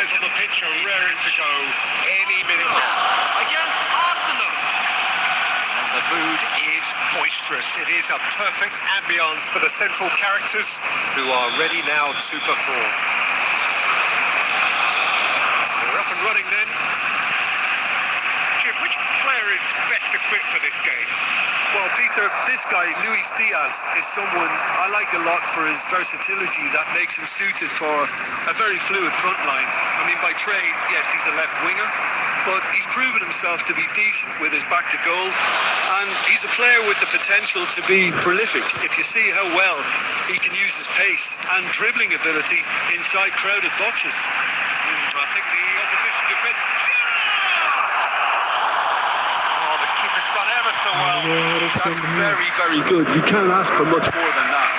players on the pitch are raring to go any minute now. Against Arsenal. And the mood is boisterous. It is a perfect ambience for the central characters who are ready now to perform. We're up and running then. Jim, which player is best equipped for this game? Well, Peter, this guy, Luis Diaz, is someone I like a lot for his versatility that makes him suited for a very fluid front line. I mean, by trade, yes, he's a left winger, but he's proven himself to be decent with his back to goal, and he's a player with the potential to be prolific if you see how well he can use his pace and dribbling ability inside crowded boxes. I think the opposition defence... It's done ever so well. That's very, very good. You can't ask for much more than that.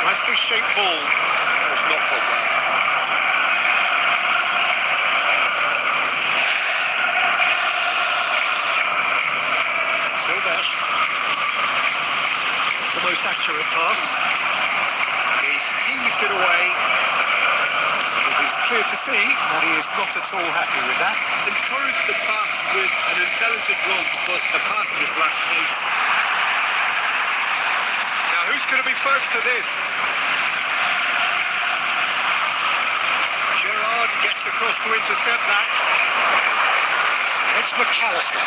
Nicely shaped ball. That was not put well. Silvestre. The most accurate pass. He's heaved it away. It's clear to see that he is not at all happy with that. Encouraged the pass with an intelligent run, but the pass just lacked pace. Now who's going to be first to this? Gerrard gets across to intercept that. It's McAllister.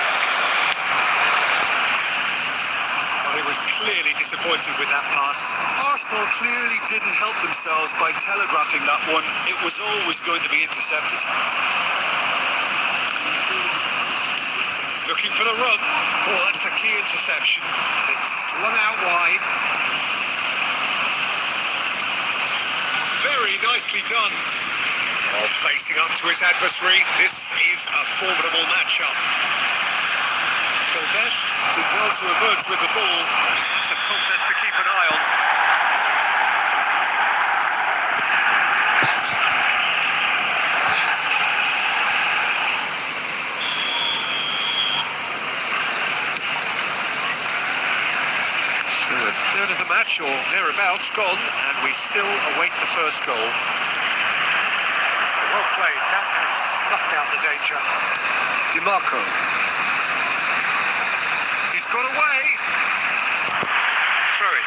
Well, he was clearly disappointed with that pass. Arsenal clearly didn't help themselves by telegraphing that one. It was always going to be intercepted. Looking for the run. Oh, that's a key interception. And it's slung out wide. Very nicely done. Oh, facing up to his adversary. This is a formidable matchup. Silvestre did well to emerge with the ball. It's a contest to keep an eye on. So a third of the match or thereabouts gone, and we still await the first goal. Well played. That has snuffed out the danger. DiMarco. Got away. Throw it.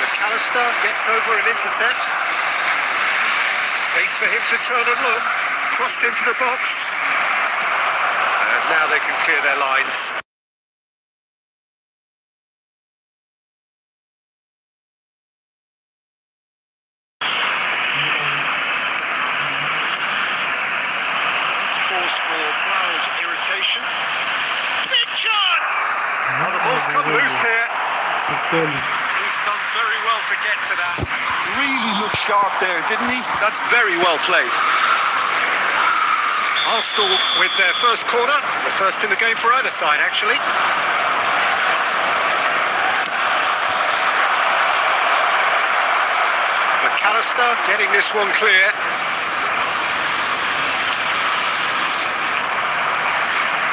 McAllister gets over and intercepts. Space for him to turn and look. Crossed into the box. And now they can clear their lines. For mild irritation. Big chance! Oh, the ball's come loose here. He's done very well to get to that. Really looked sharp there, didn't he? That's very well played. Arsenal with their first corner. The first in the game for either side, actually. McAllister getting this one clear.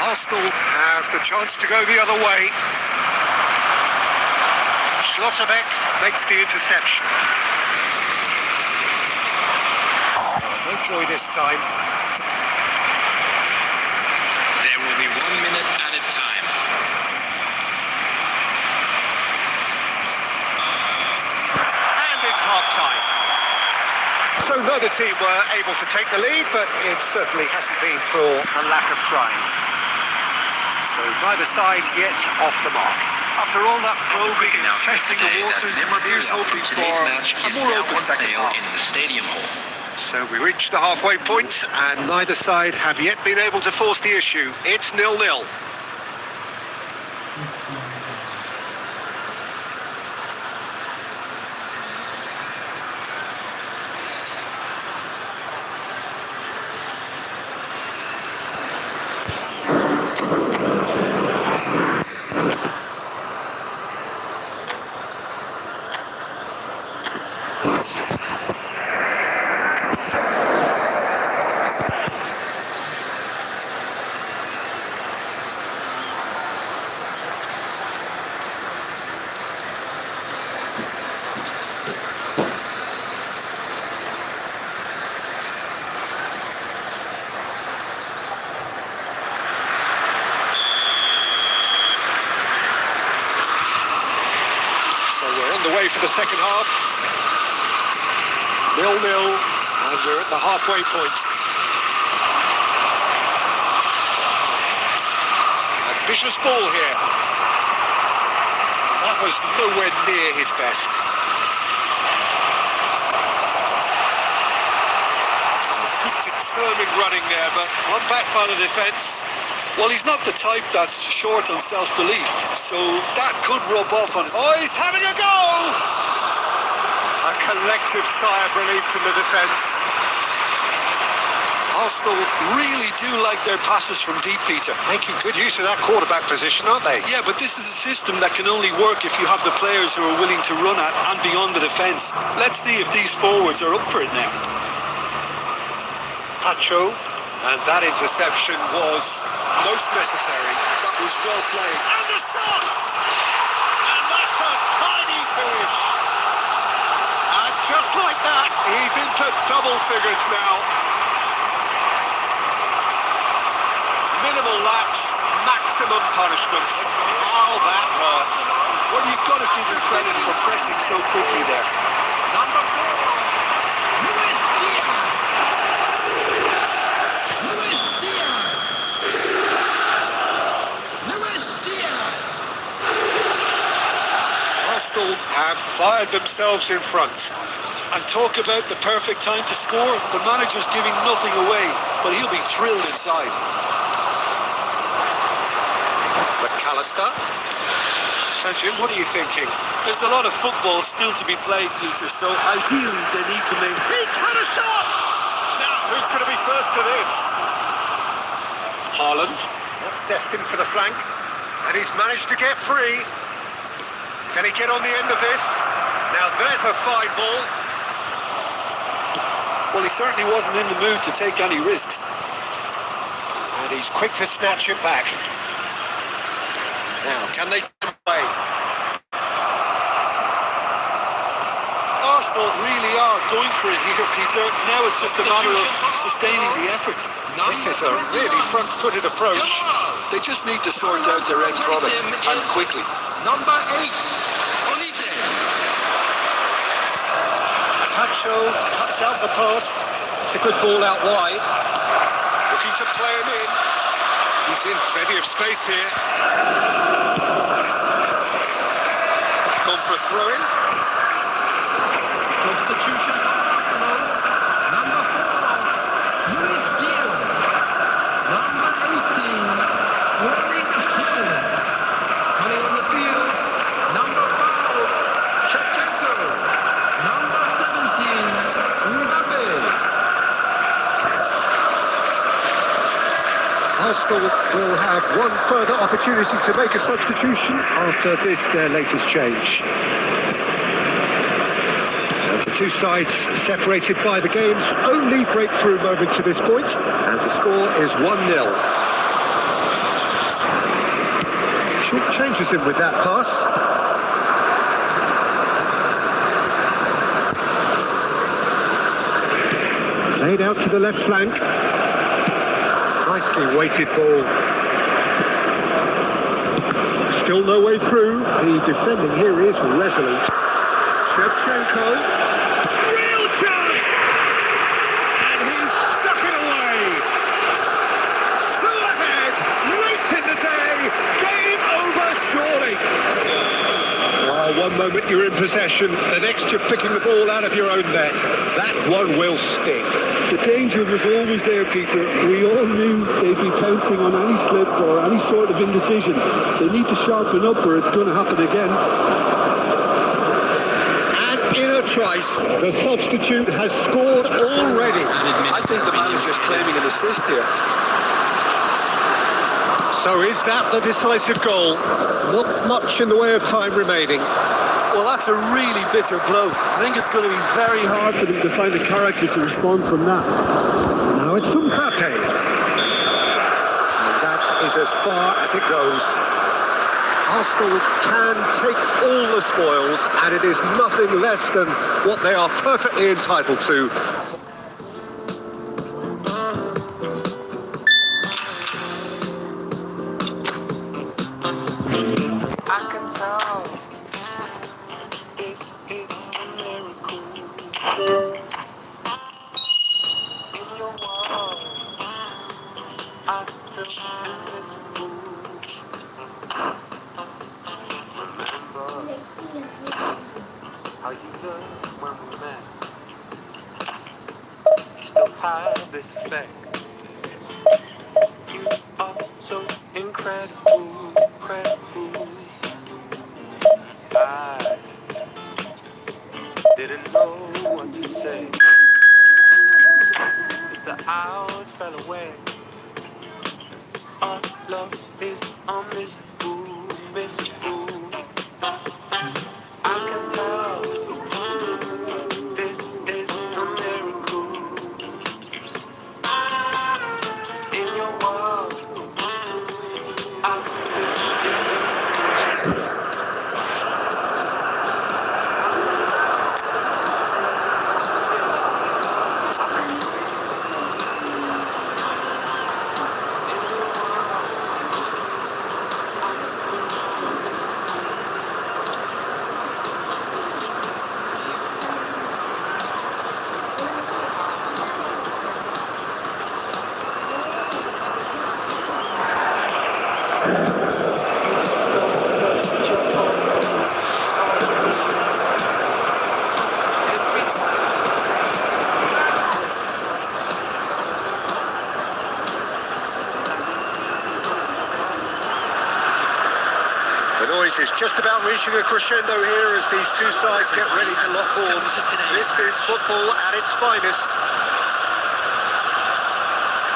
Arsenal have the chance to go the other way. Schlotterbeck makes the interception. No joy this time. There will be 1 minute added time. And it's half-time. So neither team were able to take the lead, but it certainly hasn't been for a lack of trying. So neither side yet off the mark. After all that probing and testing the waters, here's hoping for a more open second half. In the stadium hall. So we reached the halfway point, and neither side have yet been able to force the issue. It's 0-0. So we're on the way for the second half. 0-0, and we're at the halfway point. Ambitious ball here. That was nowhere near his best. Good determined running there, but one back by the defence. Well, he's not the type that's short on self-belief, so that could rub off on... Oh, he's having a go! A collective sigh of relief from the defence. Arsenal really do like their passes from deep, Peter. Making good use of that quarterback position, aren't they? Yeah, but this is a system that can only work if you have the players who are willing to run at and beyond the defence. Let's see if these forwards are up for it now. Pacho, and that interception was most necessary. That was well played. And the shot! And that's a tiny finish. And just like that, he's into double figures now. Minimal laps, maximum punishments. Oh, that hurts. Well, you've got to give him credit for pressing so quickly there. Number 4. Arsenal have fired themselves in front. And talk about the perfect time to score. The manager's giving nothing away, but he'll be thrilled inside. McAllister. Sajid, what are you thinking? There's a lot of football still to be played, Peter, so ideally they need to maintain... He's had a shot! Now, who's going to be first to this? Haaland. That's destined for the flank. And he's managed to get free. Can he get on the end of this? Now, there's a fine ball. Well, he certainly wasn't in the mood to take any risks. And he's quick to snatch it back. Now, can they get away? Arsenal really are going for it here, Peter. Now it's just a matter of sustaining the effort. This is a really front-footed approach. They just need to sort out their end product, and quickly. Number 8. Olise. Pacho cuts out the pass. It's a good ball out wide. Looking to play him in. He's in plenty of space here. It's gone for a throw-in. Substitution for Arsenal. Number 4. Luis Diaz. Number 18. Rolling ahead. Coming on the field. Number 5. Shevchenko. Number 17. Mbappe. Arsenal will have one further opportunity to make a substitution after this, their latest change. And the two sides separated by the game's only breakthrough moment to this point, and the score is 1-0. Short changes in with that pass. Played out to the left flank. Nicely weighted ball. Still no way through. The defending here is resolute. Shevchenko. Real chance! And he's stuck it away. 2 ahead, late in the day. Game over surely. Well, one moment you're in possession, the next you're picking the ball out of your own net. That one will sting. The danger was always there, Peter. We all knew they'd be pouncing on any slip or any sort of indecision. They need to sharpen up or it's going to happen again. And in a trice, the substitute has scored already. I think the manager's claiming an assist here. So is that the decisive goal? Not much in the way of time remaining. Well, that's a really bitter blow. I think it's going to be very hard for them to find the character to respond from that. Now it's Mbappe. And that is as far as it goes. Arsenal can take all the spoils, and it is nothing less than what they are perfectly entitled to. I can tell This is a miracle. In your world, I feel invincible. Remember how you looked when we met. You still have this effect. You are so incredible, incredible. I didn't know what to say as the hours fell away. Our love is unmissable, missable. I can tell this is a miracle. In your world, I feel invincible. The noise is just about reaching a crescendo here as these two sides get ready to lock horns. This is football at its finest.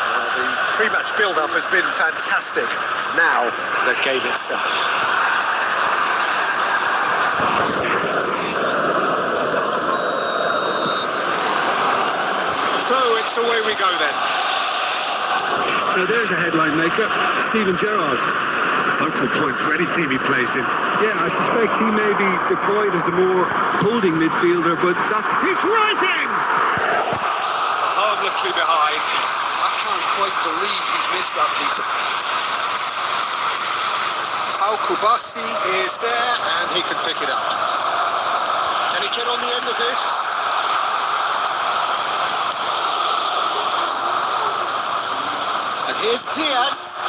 Well, the pre-match build-up has been fantastic. Now, the game itself. So it's away we go then. Now there's a headline maker, Steven Gerrard. Focal point for any team he plays in. Yeah, I suspect he may be deployed as a more holding midfielder, but that's... He's rising! Harmlessly behind. I can't quite believe he's missed that, Peter. Al-Kubasi is there, and he can pick it up. Can he get on the end of this? And here's Diaz.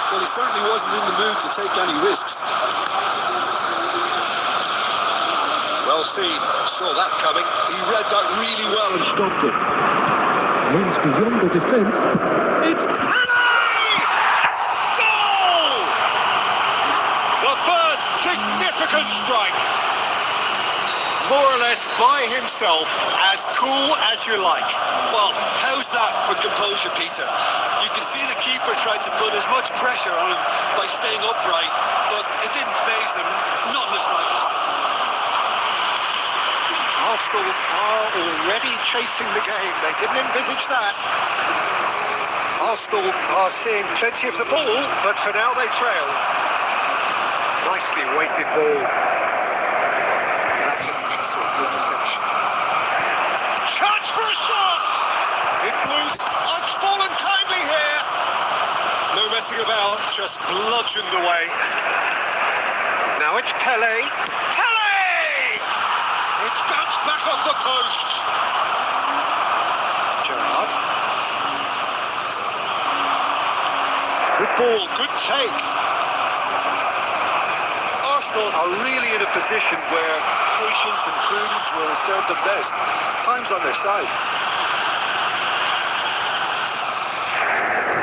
Well, he certainly wasn't in the mood to take any risks. Well seen, saw that coming. He read that really well and stopped it. Aims beyond the defence. It's Pele! Goal! The first significant strike. More or less by himself, as cool as you like. Well, how's that for composure, Peter? You can see the keeper tried to put as much pressure on him by staying upright, but it didn't faze him, not in the slightest. Arsenal are already chasing the game. They didn't envisage that. Arsenal are seeing plenty of the ball, but for now they trail. Nicely weighted ball. That's an excellent interception. Chance for a shot! It's loose. Unspoiled kindly here. No messing about, just bludgeoned away. Now it's Pele. Pele! It's bounced back off the post. Gerrard. Good ball, good take. Arsenal are really in a position where patience and prudence will serve them best. Time's on their side.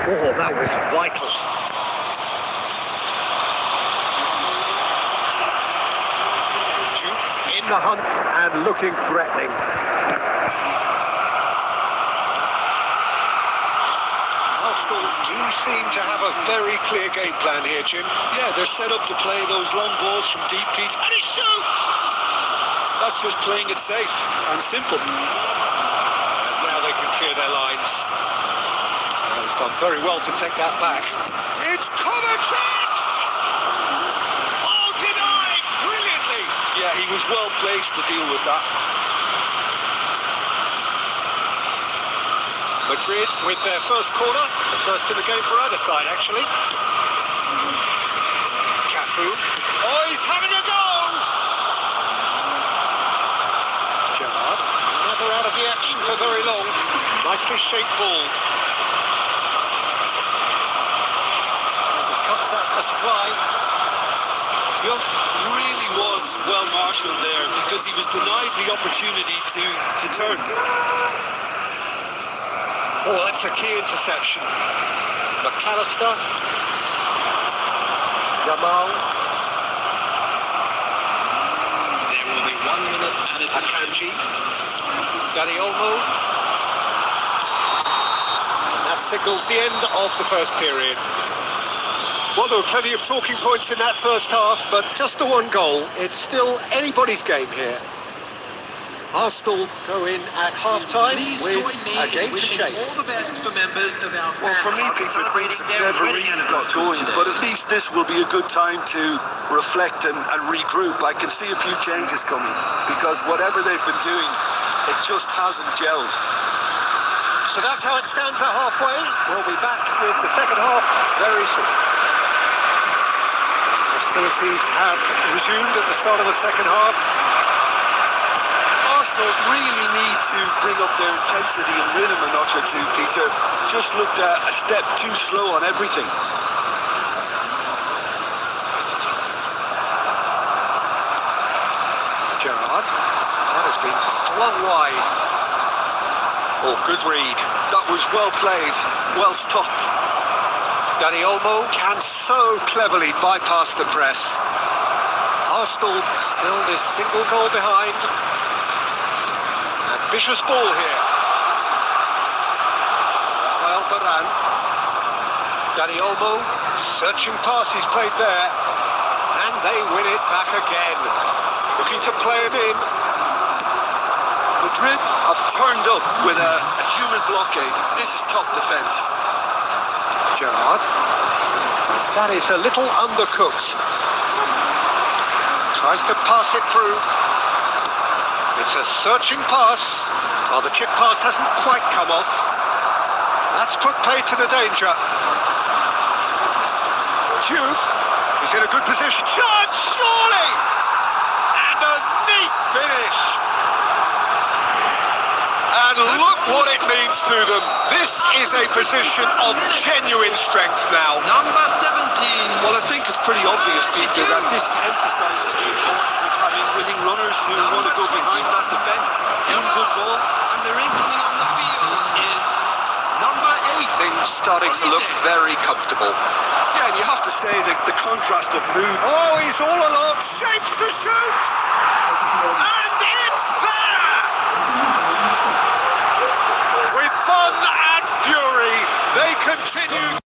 Oh, that was vital. Duke in the hunt and looking threatening. Arsenal do seem to have a very clear game plan here, Jim. Yeah, they're set up to play those long balls from deep, Pete. And he shoots! That's just playing it safe and simple. And now they can clear their lines. He's done very well to take that back. It's Kovacic! Oh, denied! Brilliantly! Yeah, he was well placed to deal with that. Madrid with their first corner, the first in the game for either side, actually. Cafu. Oh, he's having a go! action for very long. Nicely shaped ball. And it cuts out the supply. Diouf really was well marshalled there because he was denied the opportunity to turn. Oh, that's a key interception. McAllister. Yamal. There will be 1 minute added time. Akanji. Danny Olmo. And that signals the end of the first period. Well, there were plenty of talking points in that first half, but just the one goal. It's still anybody's game here. Arsenal go in at half-time Please with join me a in game to wishing chase. all the best for members of our Well, for me, fan Peter, club things celebrating have their never wedding really got anniversary going, today. but at least this will be a good time to reflect and regroup. I can see a few changes coming because whatever they've been doing, it just hasn't gelled. So that's how it stands at halfway. We'll be back with the second half very soon. Hostilities have resumed at the start of the second half. Arsenal really need to bring up their intensity and rhythm a notch or two, Peter. Just looked a step too slow on everything. Gerrard. That has been flung wide. Oh, good read. That was well played, well stopped. Danny Olmo can so cleverly bypass the press. Arsenal still this single goal behind. Ambitious ball here. Rafael Varane. Danny Olmo, searching pass he's played there. And they win it back again. Looking to play it in. Madrid have turned up with a human blockade. This is top defence. Gerrard. That is a little undercooked. Tries to pass it through. It's a searching pass. Well, the chip pass hasn't quite come off. That's put play to the danger. Diouf is in a good position. Chance, surely! And a neat finish. And look what it means to them. This is a position of genuine strength now. Number 17. Well, I think it's pretty obvious, Peter, that this emphasises the importance of having willing runners who want to go behind that defence, win good ball, And the incoming on the field is number 8. Things starting to look very comfortable. Yeah, and you have to say that the contrast of mood. Oh, he's all along, shapes to shoot! And it's there! With fun and fury, they continue.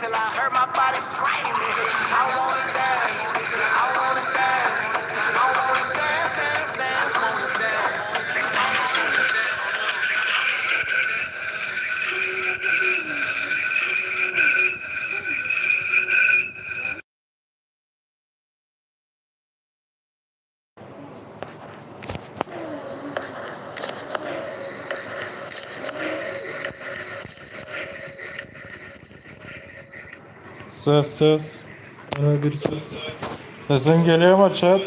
till I heard my body screaming. I wanna dance, I wanna dance, I wanna dance, dance, dance, wanna dance. Ses. Bana bir ses. Sesim geliyor mu chat?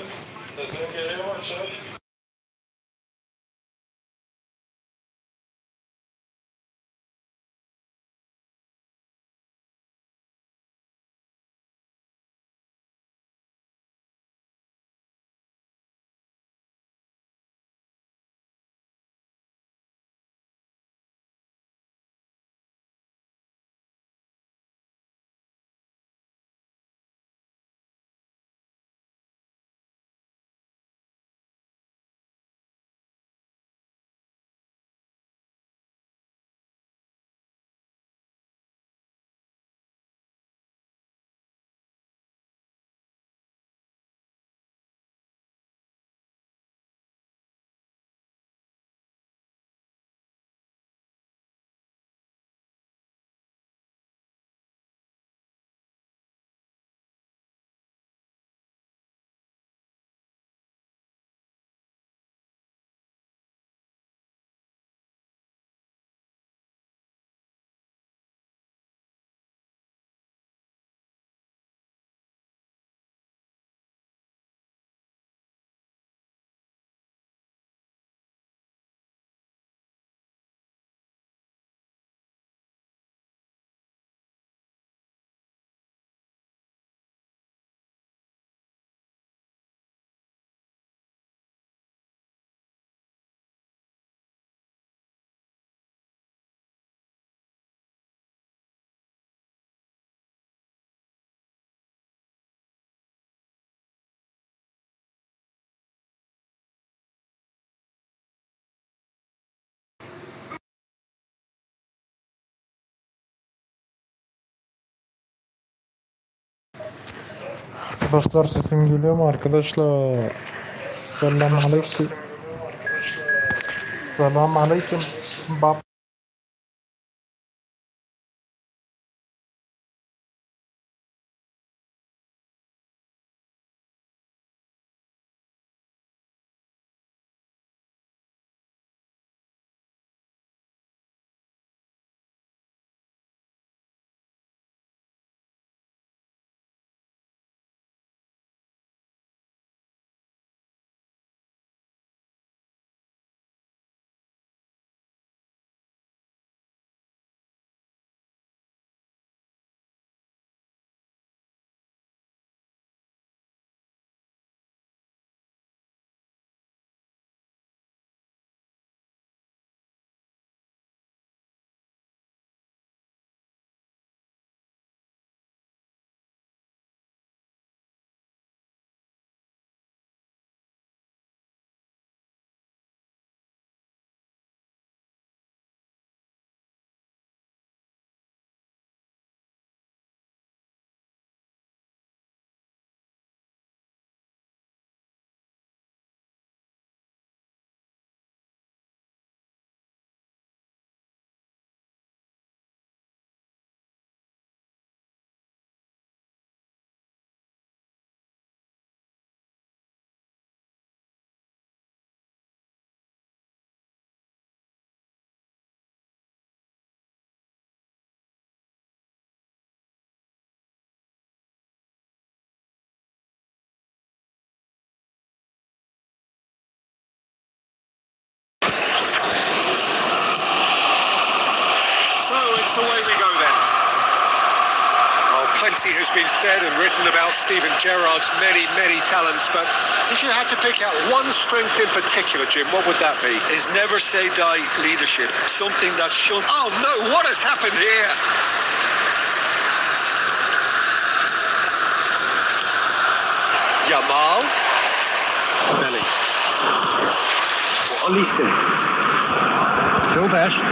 Arkadaşlar sesim geliyor mu arkadaşlar? Selamünaleyküm. Selamünaleyküm. Bab. Away we go then. Well, plenty has been said and written about Steven Gerrard's many, many talents, but if you had to pick out one strength in particular, Jim, what would that be? His never say die leadership, something that should. Oh no, what has happened here? Yamal. Belly. Olise. Phil Best.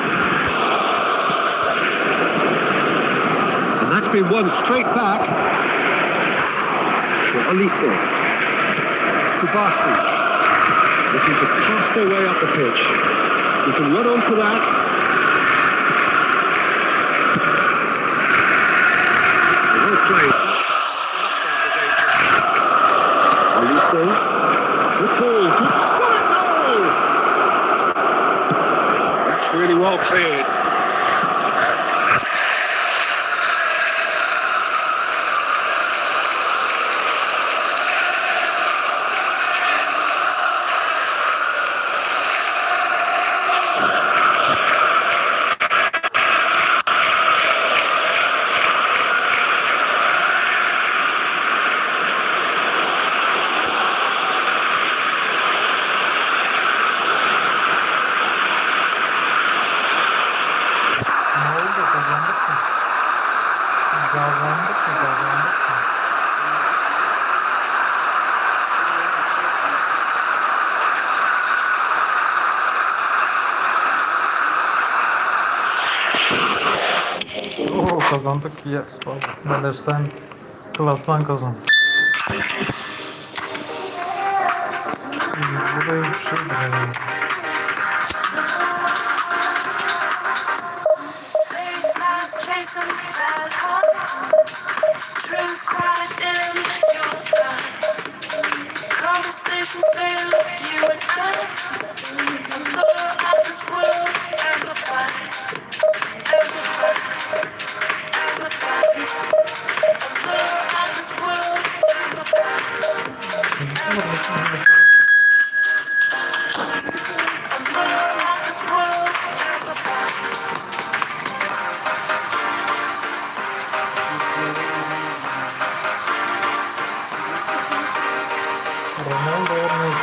And That's been won straight back to Olise. Kubasi looking to cast their way up the pitch. We can run onto that. Well played. Snuffed out the danger. Olise. Good ball. Good solid goal. That's really well cleared. Ne oldu? Kazandık mı? Kazandık mı? Kazandık mı? Oo, kazandık. Yes, Beleşten klasman kazandı. Buraya bir şey girelim. Dreams quiet in your eyes. Conversations build you and I. A blur out this world, amplified, amplified, amplified. A blur out this world, amplified. A blur out this world, amplified. Ronaldo örneği.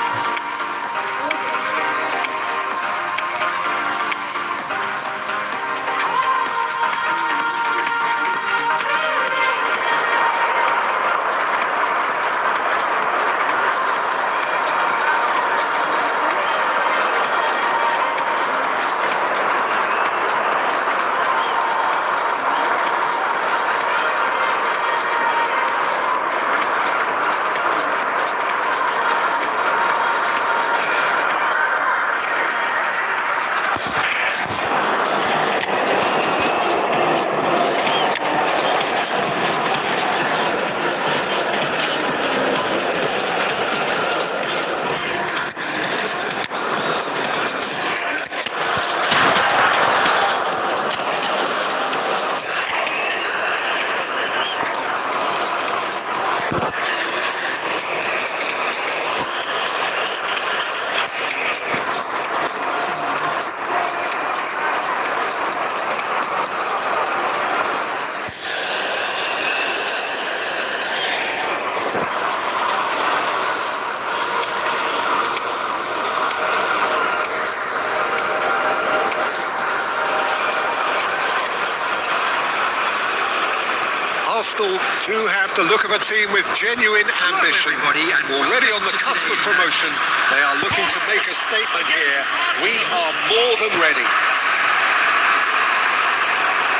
Arsenal do have the look of a team with genuine ambition. Already on the cusp of promotion, they are looking to make a statement here. We are more than ready.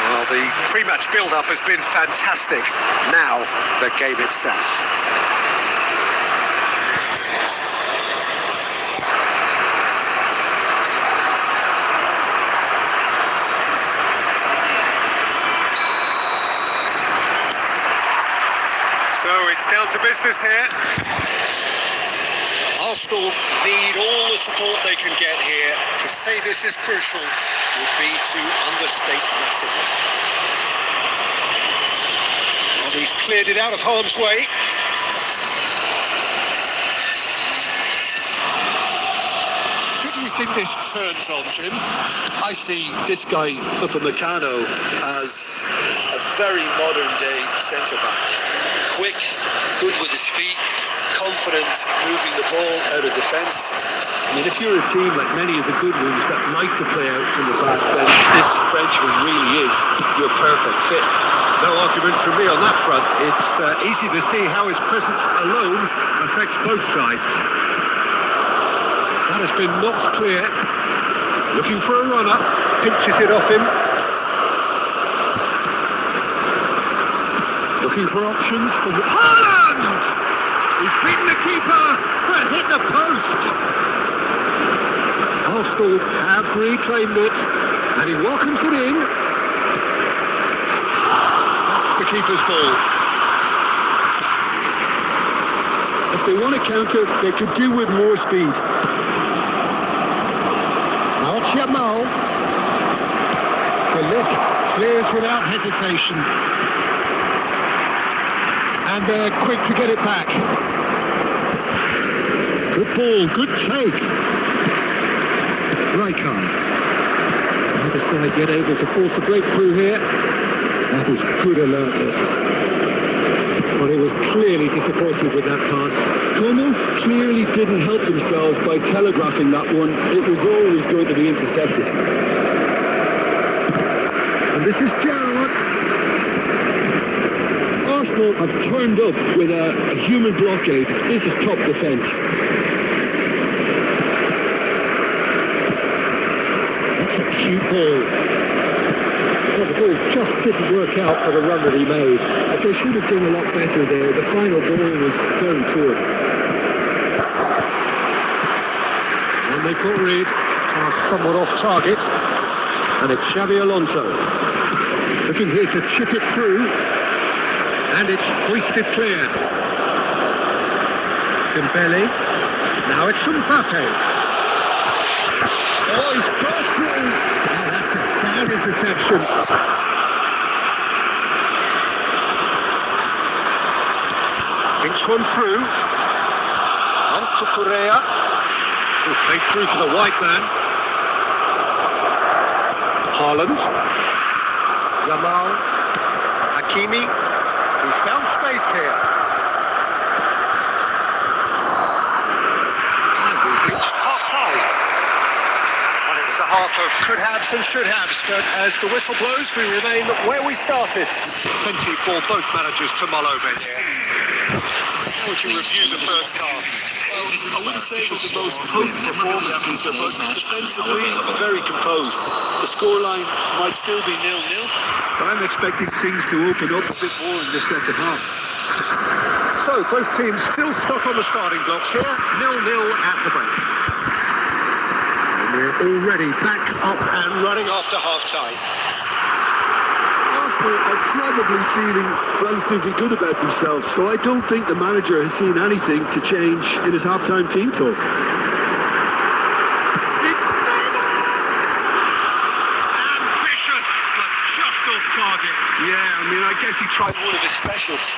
Well, the pre-match build-up has been fantastic. Now, the game itself. So it's down to business here. Arsenal need all the support they can get here. To say this is crucial would be to understate massively. And he's cleared it out of harm's way. Who do you think this turns on, Jim? I see this guy, Upamecano, as a very modern-day centre-back. Quick, good with his feet, confident, moving the ball out of defence. I mean, if you're a team like many of the good ones that like to play out from the back, then this Frenchman really is your perfect fit. No argument from me on that front. It's easy to see how his presence alone affects both sides. That has been knocked clear. Looking for a run-up. Pinches it off him. looking for options for Haaland! He's beaten the keeper, but hit the post. Arsenal have reclaimed it, and he welcomes it in. That's the keeper's ball. If they want to counter, they could do with more speed. Now it's Yamal. To lift, clears without hesitation. And they're quick to get it back. Good ball, good take. Rijkaard. Neither side yet able to force a breakthrough here. That is good alertness. But he was clearly disappointed with that pass. Como clearly didn't help themselves by telegraphing that one. It was always going to be intercepted. And this is Gerrard. Arsenal have turned up with a human blockade. This is top defence. That's a cute ball. Well, the ball just didn't work out for the run that he made. They should have done a lot better there. The final ball was very poor. And they caught Reed. Pass somewhat off target. And it's Xabi Alonso. Looking here to chip it through. And it's hoisted clear. Dembele. Now it's Mbappe. Oh, he's burst through. Oh, that's a fine interception. Inch one through. And Cucurella. Who played through for the white man. Haaland. Yamal. Hakimi. He's found space here. And we've reached half-time. Well, it was a half of could-haves and should-haves, but as the whistle blows, we remain where we started. Plenty for both managers to mull over here. How would you review the first half? Well, I wouldn't say it was the most potent performance, Peter, but defensively, very composed. The scoreline might still be 0-0. I'm expecting things to open up a bit more in the second half. So, both teams still stuck on the starting blocks here. 0-0 at the break. And we're already back up And running after half-time. Arsenal are probably feeling relatively good about themselves, so I don't think the manager has seen anything to change in his half-time team talk. It's Neymar! Ambitious, but just off target. Yeah, I mean, I guess he tried One of his specials.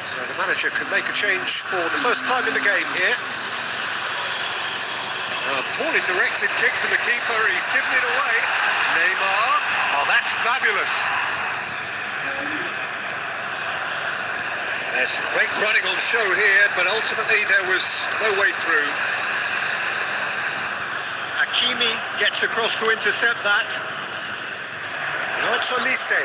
So the manager can make a change for the first time in the game here. Poorly directed kick from the keeper, he's given it away. Neymar, oh that's fabulous. There's some great running on show here, but ultimately there was no way through. Hakimi gets across to intercept that. Now it's Olise.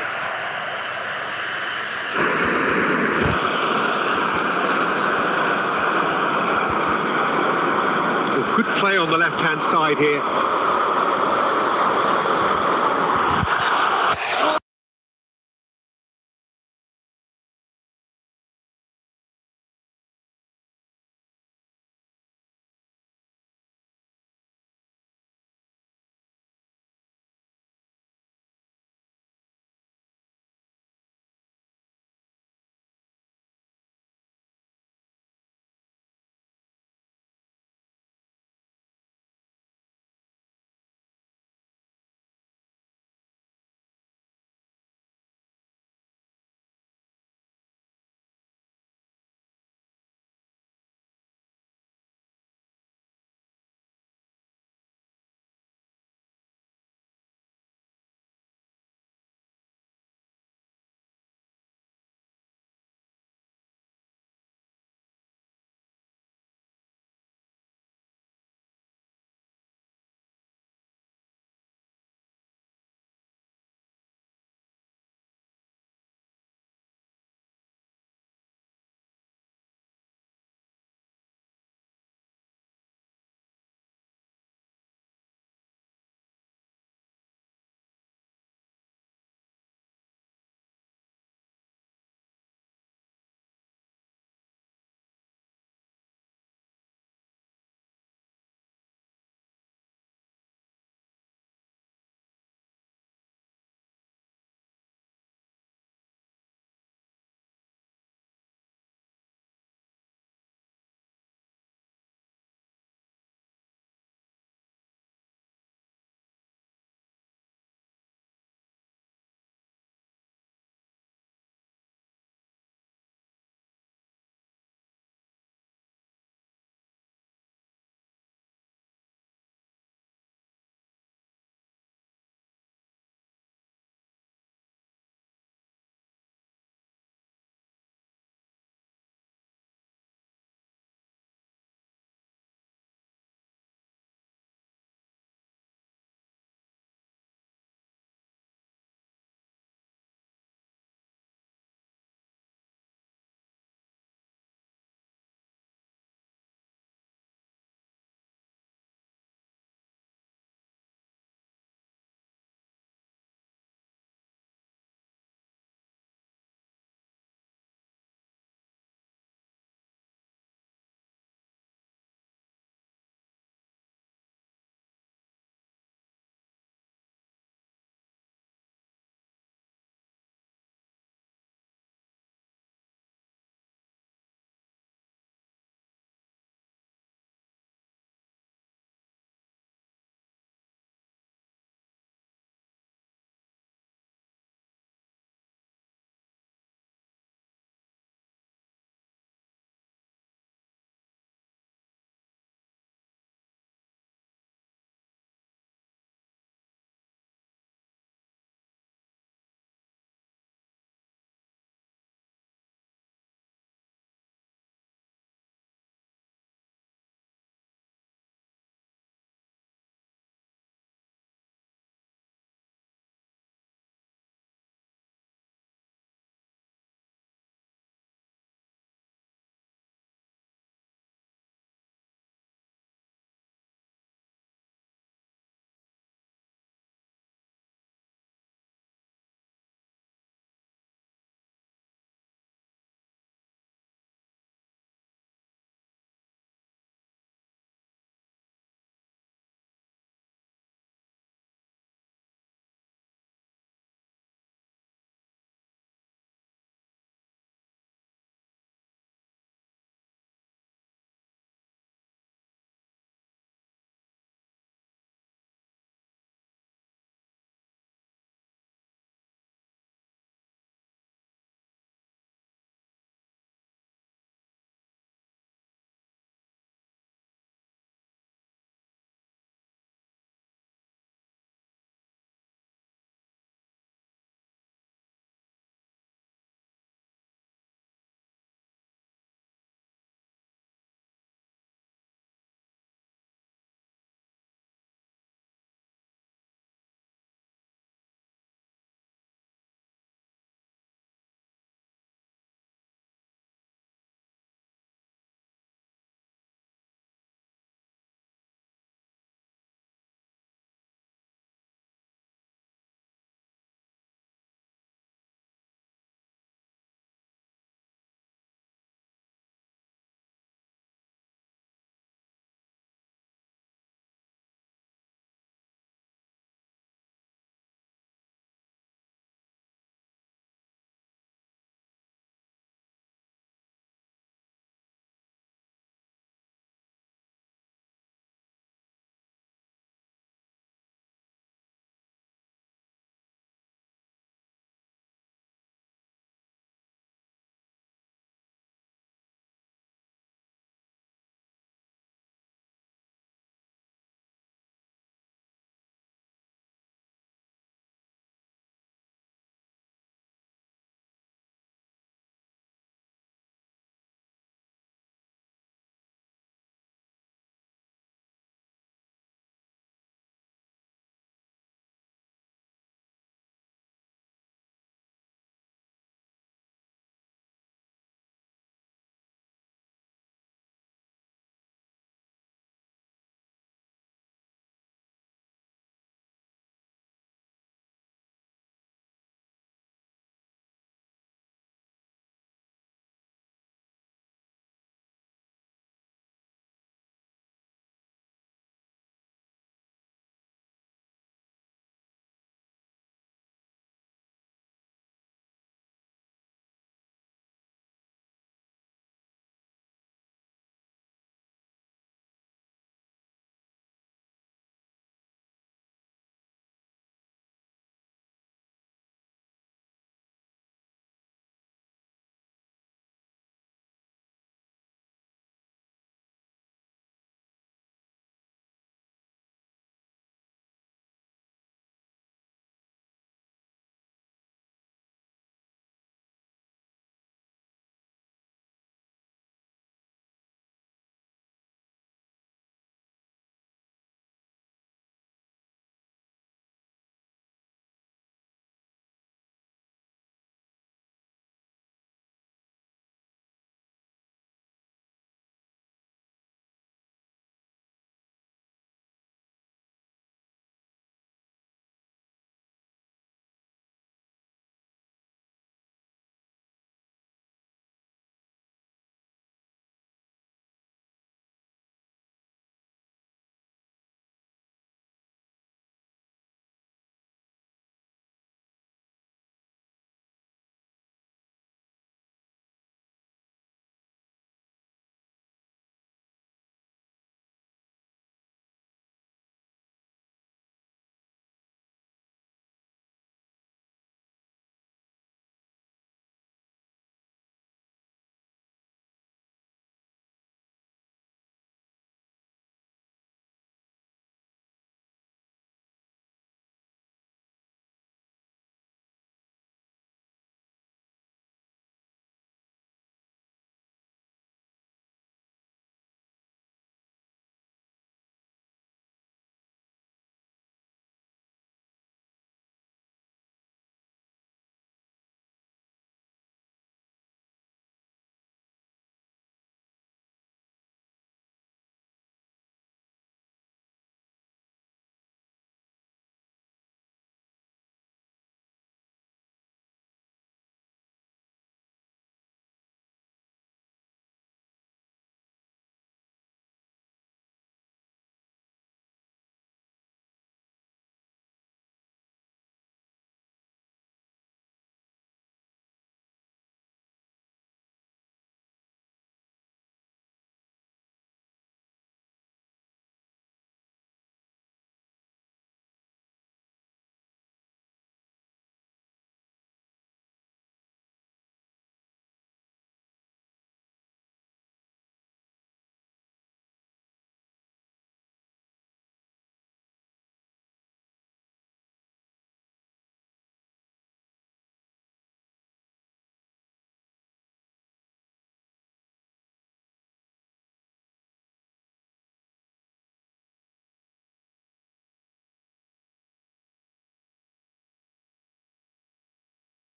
good play on the left-hand side here.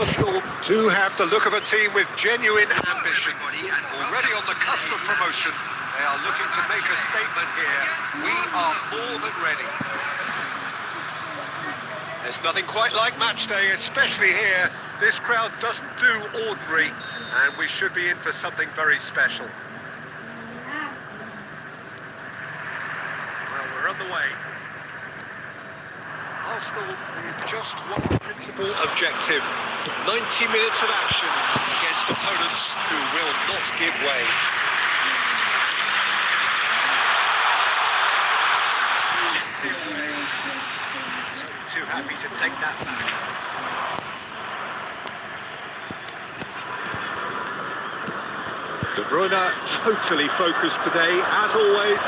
Arsenal do have the look of a team with genuine ambition, and already on the cusp of promotion. They are looking to make a statement here. We are more than ready. There's nothing quite like match day, especially here. This crowd doesn't do ordinary, and we should be in for something very special. Well, we're on the way. Arsenal with just one principal objective: 90 minutes of action against opponents who will not give way. Didn't feel way. Too happy to take that back. De Bruyne totally focused today, as always,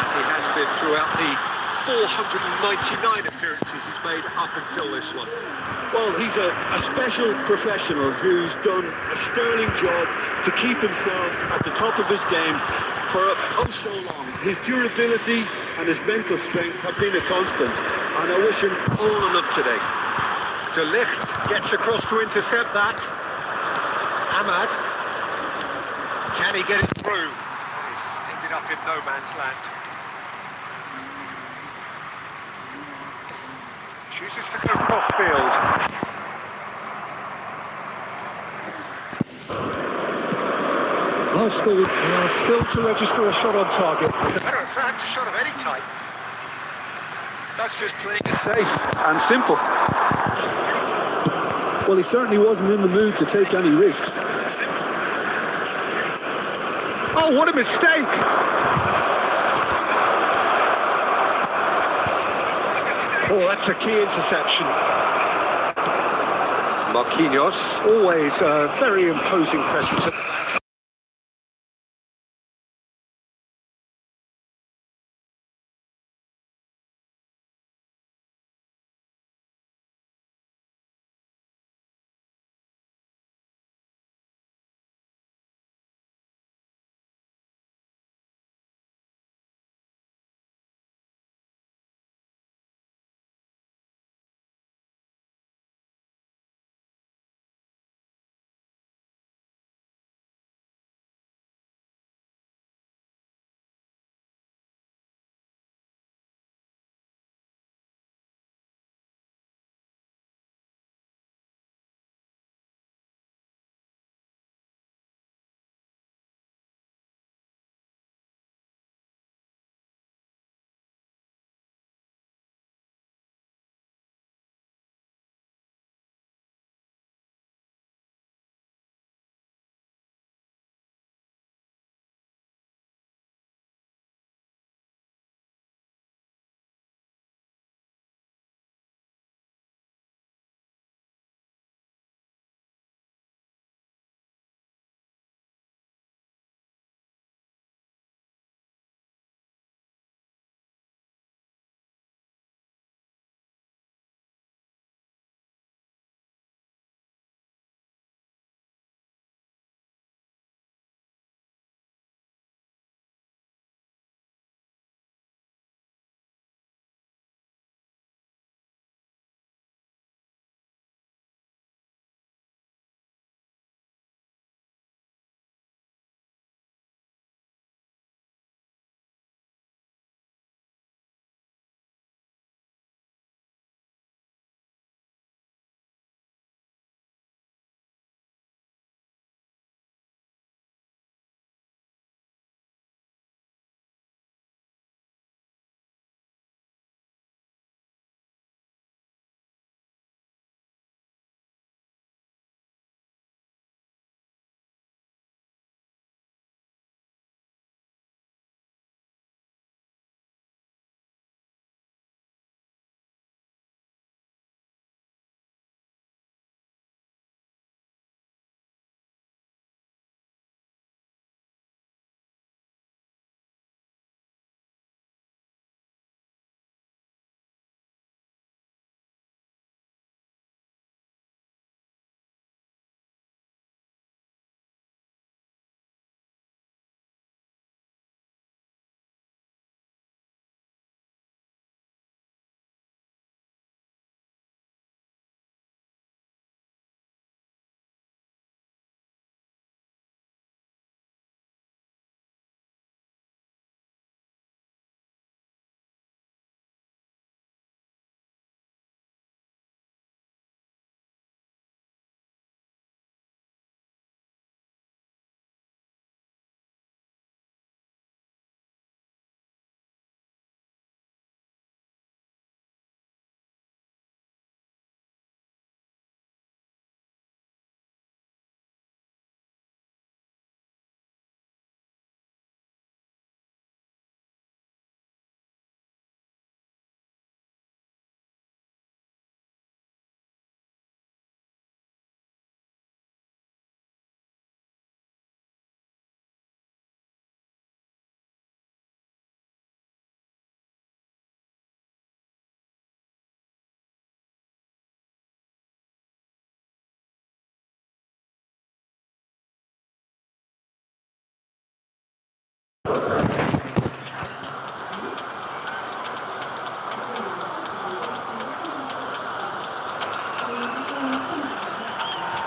as he has been throughout the 499 appearances he's made up until this one. Well, he's a special professional who's done a sterling job to keep himself at the top of his game for oh so long. His durability and his mental strength have been a constant, and I wish him all the luck today. De Ligt gets across to intercept that. Ahmad, can he get it through? He's ended up in no man's land. Chooses to go cross-field. Arsenal are still to register a shot on target. As a matter of fact, a shot of any type. That's just playing it safe and simple. Well, he certainly wasn't in the mood to take any risks. Oh, what a mistake! Oh, that's a key interception. Marquinhos, always a very imposing presence at the back.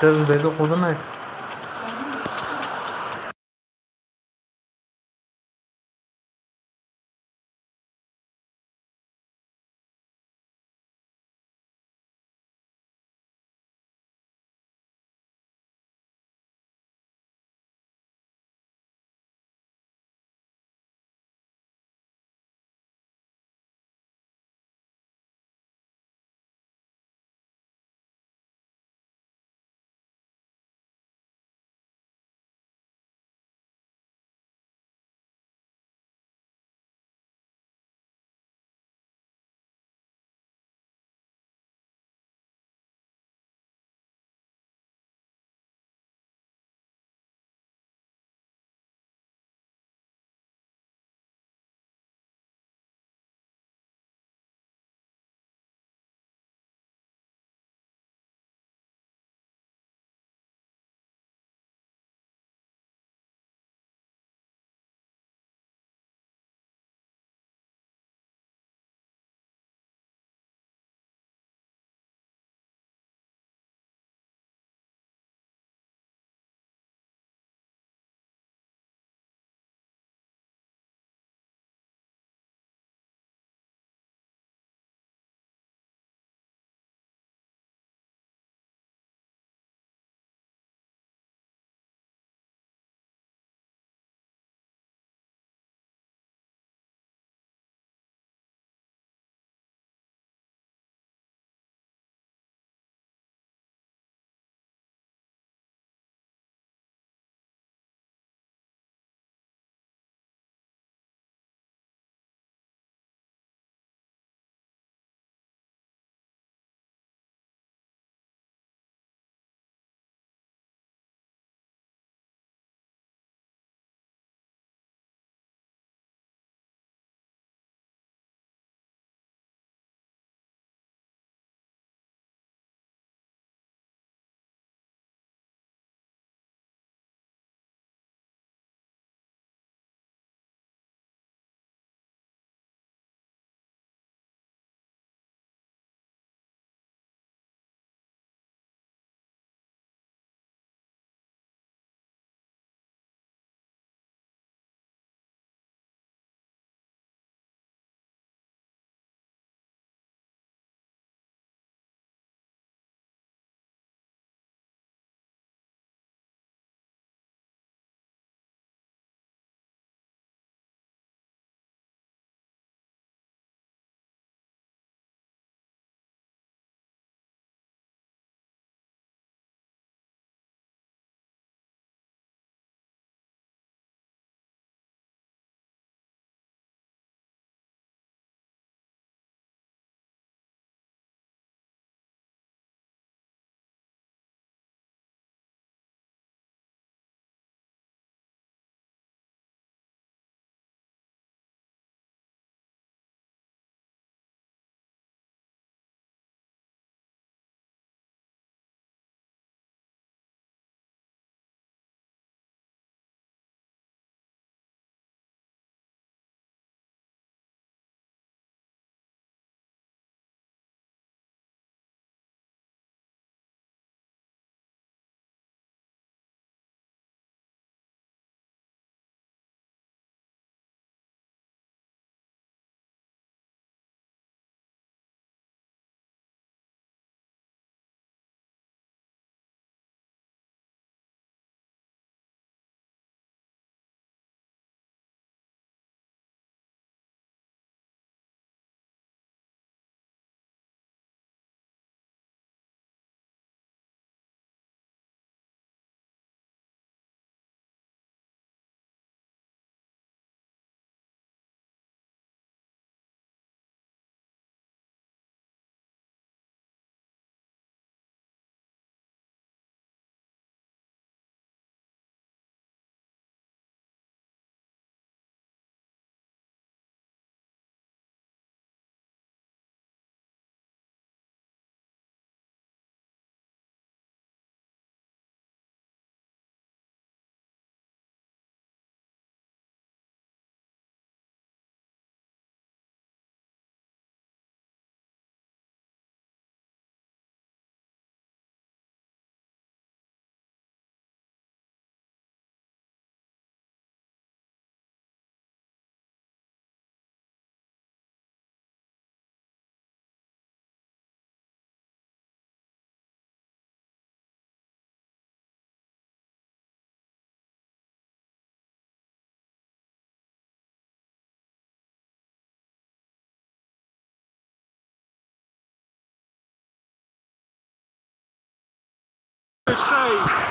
atıyoruz dedikodu ne?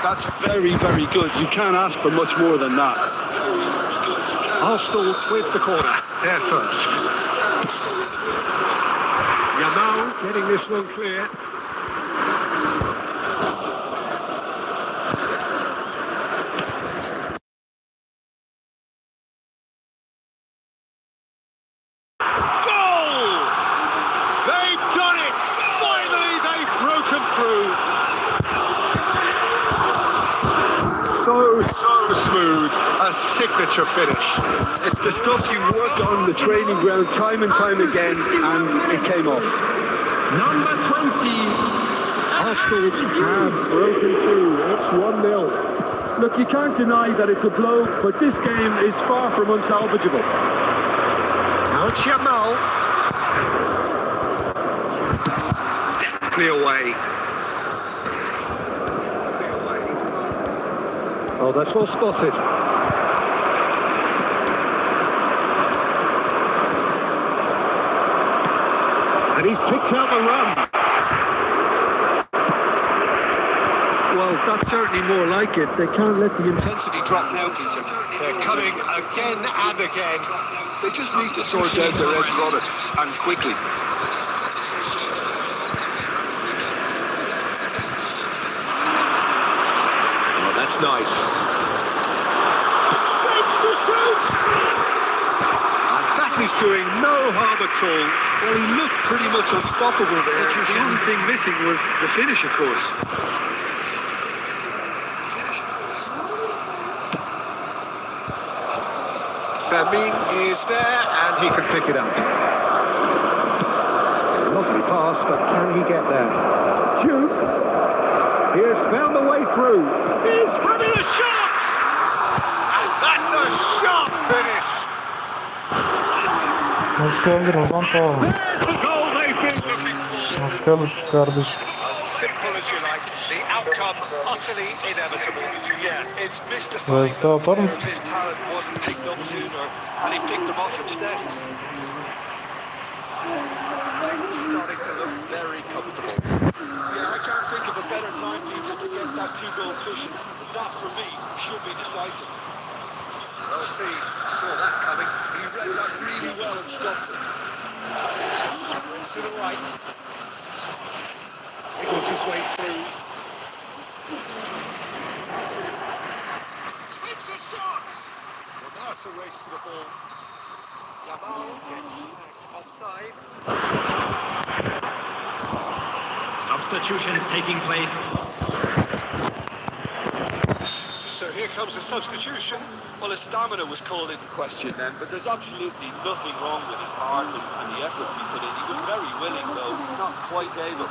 That's very, very good. You can't ask for much more than that. Arsenal with the corner. They're first. Yamal getting this one clear. Goal! They've done it! Finally, they've broken through. So smooth. A signature finish. It's the stuff you work on the training ground time and time again, and it came off. Number 20. Arsenal have broken through. It's 1-0. Look, you can't deny that it's a blow, but this game is far from unsalvageable. Now it's Yamal. Deftly away. Oh, that's well spotted. And he's picked out the run. Well, that's certainly more like it. They can't let the intensity drop now, Peter. They're coming again and again. They just need to sort out their edge on it, and quickly. Oh, that's nice. Shapes to shoot! And that is doing no harm at all. Well, he looked pretty much unstoppable there. The only thing missing was the finish, of course. Fermin is there and he can pick it up. Lovely pass, but can he get there? Diouf. He has found the way through. He's having a shot! And that's a sharp finish. Hoş geldin Ozan Tağ. There's the goal they've been looking for. Hoş geldin kardeşim. As simple as you like, the outcome utterly inevitable. Yeah, it's mystifying. Reste atar mısın? His talent wasn't picked up sooner, and he picked them off instead. They're starting to look very comfortable. Yeah, I can't think of a better time, Peter, to get that two-goal cushion. That, for me, should be decisive. Well, see, saw that coming. He read that really well and stopped it. To the right. Wiggles his way through. Takes a shot! Well, now it's a race to the ball. Yamal gets offside. Substitutions taking place. So here comes the substitution. Well, his stamina was called into question then, but there's absolutely nothing wrong with his heart and the efforts he put in. He was very willing, though, not quite able.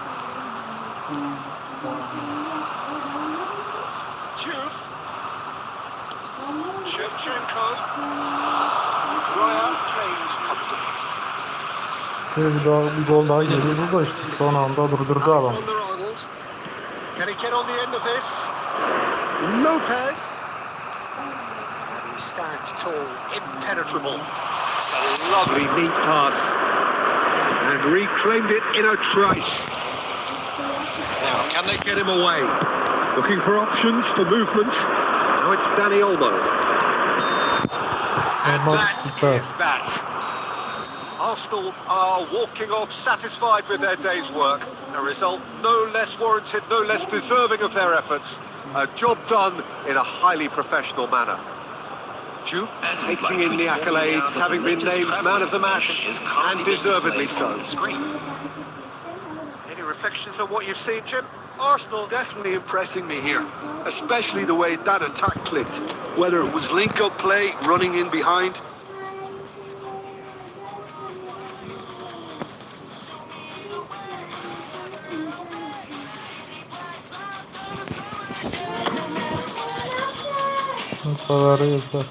Diouf. Shevchenko. Raya plays comfortably. Bir gol daha geliyordu da işte son anda durdurdu adam. Alexander-Arnold. Can he get on the end of this? Lopez. And he stands tall, impenetrable. It's a lovely neat pass. And reclaimed it in a trice. Now, can they get him away? Looking for options for movement. Now it's Danny Olmo. And Olmo's that is that. Arsenal are walking off satisfied with their day's work. A result no less warranted, no less deserving of their efforts. A job done in a highly professional manner. Diouf taking in the accolades, having been named man of the match, and deservedly so. Any reflections on what you've seen, Jim? Arsenal definitely impressing me here, especially the way that attack clicked. Whether it was link-up play, running in behind. Bu kadar yeter.